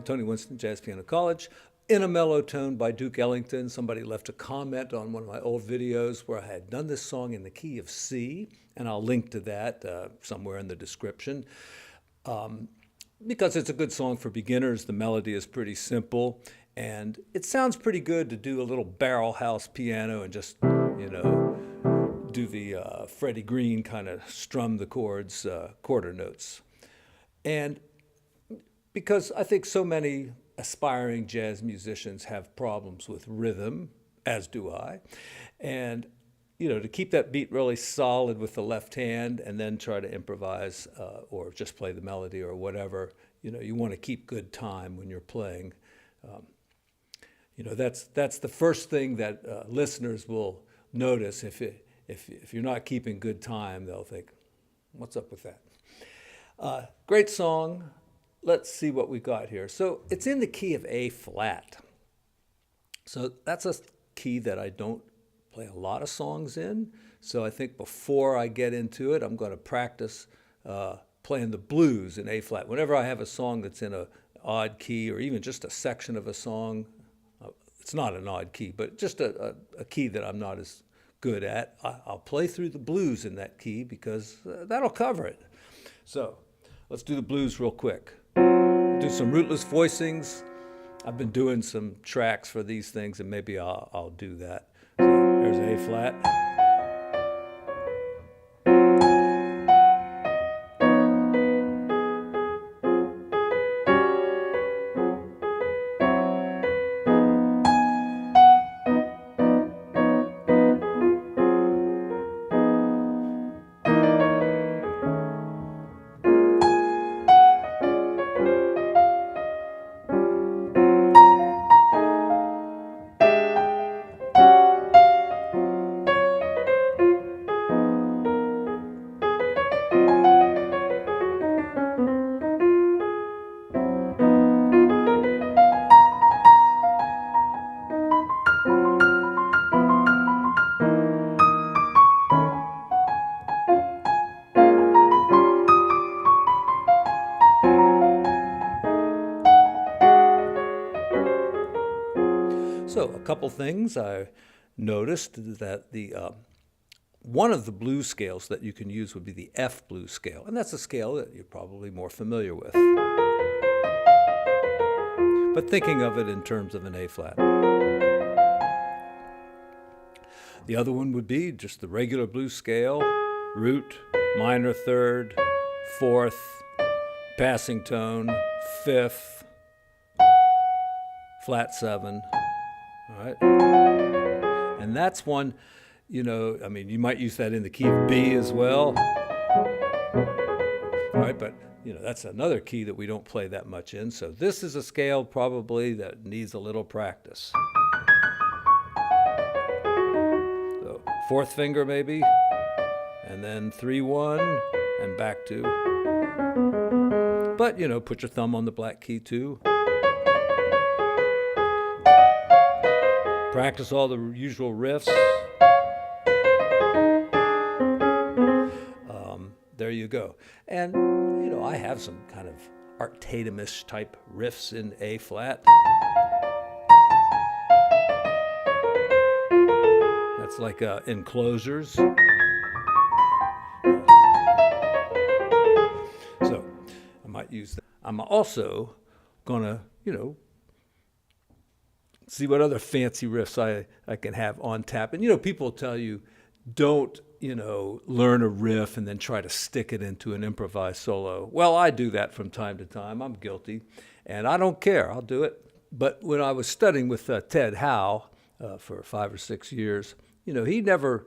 Tony Winston, Jazz Piano College. In a Mellow Tone by Duke Ellington. Somebody left a comment on one of my old videos where I had done this song in the key of C, and I'll link to that somewhere in the description. Because it's a good song for beginners. The melody is pretty simple, and it sounds pretty good to do a little barrel house piano and just, do the Freddie Green kind of strum the chords, quarter notes. And because I think so many aspiring jazz musicians have problems with rhythm, as do I, and to keep that beat really solid with the left hand and then try to improvise or just play the melody or whatever, you want to keep good time when you're playing. That's the first thing that listeners will notice. If you're not keeping good time, they'll think, what's up with that? Great song. Let's see what we got here. So it's in the key of A flat. So that's a key that I don't play a lot of songs in. So I think before I get into it, I'm going to practice playing the blues in A flat. Whenever I have a song that's in an odd key, or even just a section of a song, it's not an odd key, but just a key that I'm not as good at, I'll play through the blues in that key because that'll cover it. So let's do the blues real quick. Do some rootless voicings. I've been doing some tracks for these things, and maybe I'll do that. So there's A flat. So a couple things. I noticed that the one of the blues scales that you can use would be the F blues scale, and that's a scale that you're probably more familiar with. But thinking of it in terms of an A flat. The other one would be just the regular blues scale, root, minor third, fourth, passing tone, fifth, flat seven. All right. And that's one, you might use that in the key of B as well. All right, but, that's another key that we don't play that much in. So this is a scale probably that needs a little practice. So fourth finger maybe, and then 3-1, and back to. But, put your thumb on the black key too. Practice all the usual riffs. There you go. And, I have some kind of Art Tatum-ish type riffs in A flat. That's like enclosures. So I might use that. I'm also going to, see what other fancy riffs I can have on tap. And, people tell you, don't, learn a riff and then try to stick it into an improvised solo. Well, I do that from time to time. I'm guilty. And I don't care. I'll do it. But when I was studying with Ted Howe for 5 or 6 years, he never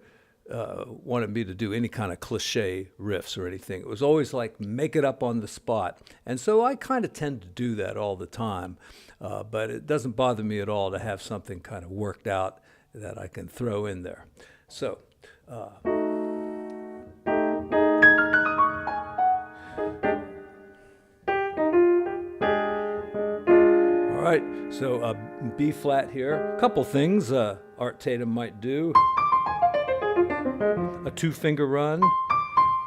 wanted me to do any kind of cliche riffs or anything. It was always like make it up on the spot. And so I kind of tend to do that all the time. But it doesn't bother me at all to have something kind of worked out that I can throw in there. So, all right, so B flat here. A couple things Art Tatum might do. A 2-finger run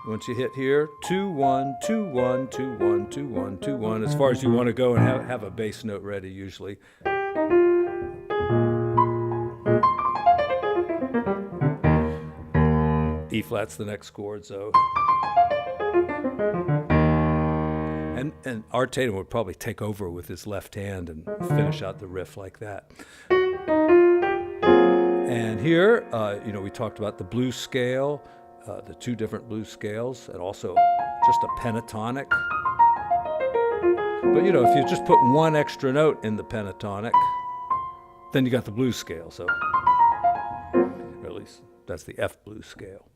once you hit here, 2 1 2 1 2 1 2 1 2 1, as far as you want to go, and have a bass note ready usually. E flat's the next chord, so. And Art Tatum would probably take over with his left hand and finish out the riff like that. And here, we talked about the blues scale, the 2 different blues scales, and also just a pentatonic. But, if you just put 1 extra note in the pentatonic, then you got the blues scale, so, or at least that's the F blues scale.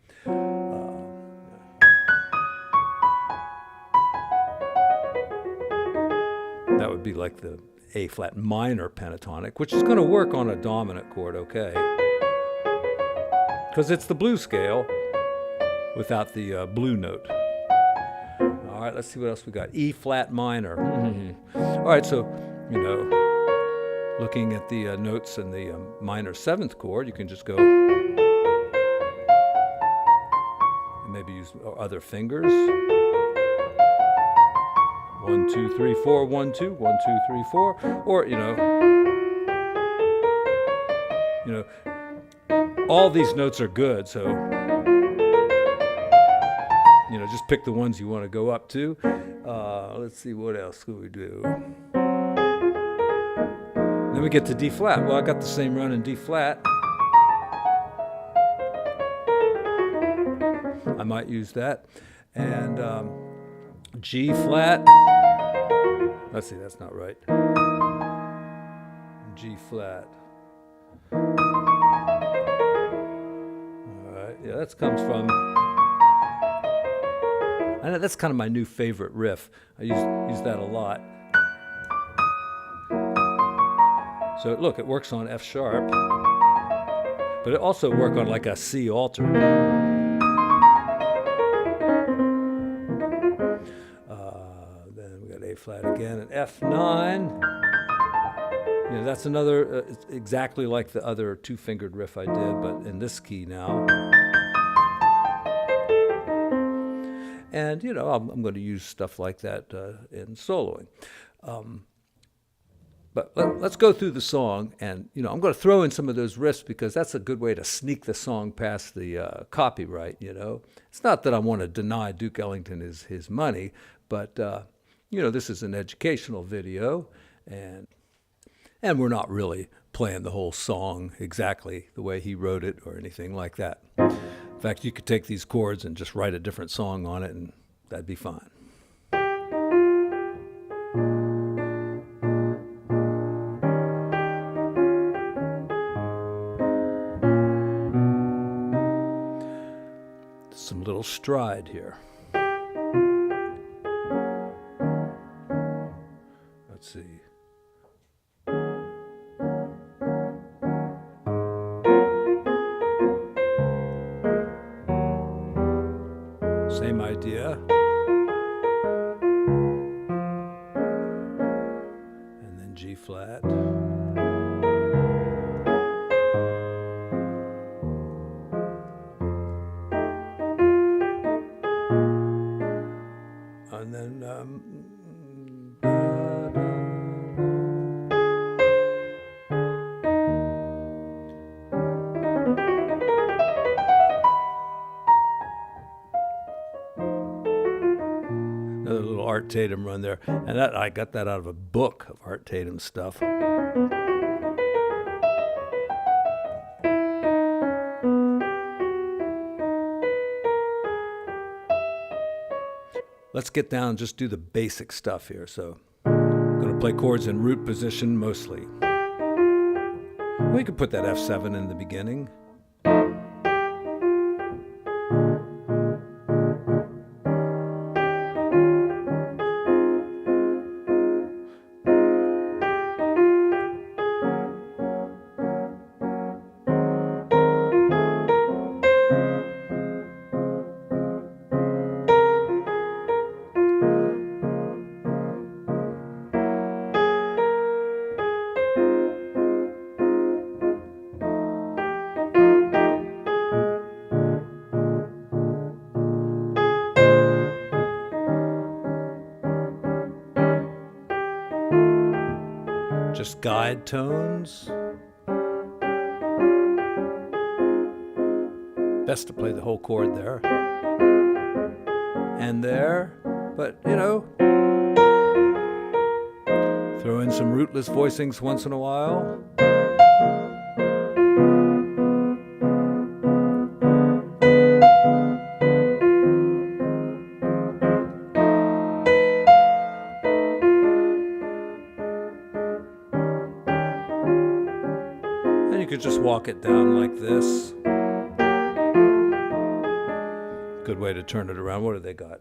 That would be like the A flat minor pentatonic, which is going to work on a dominant chord, okay? Because it's the blues scale without the blue note. All right, let's see what else we got. E flat minor. All right, so, looking at the notes in the minor 7th chord, you can just go and maybe use other fingers. 1 2 3 4 1 2 1 2 3 4, or all these notes are good, so just pick the ones you want to go up to. Let's see, what else could we do? Then we get to D flat. Well, I got the same run in D flat. I might use that. And G flat. Let's see, that's not right. G flat. All right, yeah, that comes from. I know that's kind of my new favorite riff. I use that a lot. So look, it works on F sharp, but it also works on like a C altered. Then we got A flat again and F9. That's another, it's exactly like the other 2-fingered riff I did, but in this key now. And, I'm going to use stuff like that in soloing. But let's go through the song, and, I'm going to throw in some of those riffs because that's a good way to sneak the song past the copyright, It's not that I want to deny Duke Ellington his money, but, this is an educational video, and we're not really playing the whole song exactly the way he wrote it or anything like that. In fact, you could take these chords and just write a different song on it, and that'd be fine. Some little stride here. Let's see. Same idea. And then G flat. And then another little Art Tatum run there, and that I got that out of a book of Art Tatum stuff. Let's get down and just do the basic stuff here. So I'm going to play chords in root position mostly. We could put that F7 in the beginning. just guide tones. Best to play the whole chord there and there, but you know, throw in some rootless voicings once in a while. And you could just walk it down like this. Good way to turn it around. What have they got?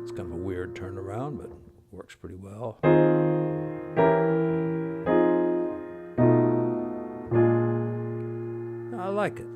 It's kind of a weird turnaround, but works pretty well. I like it.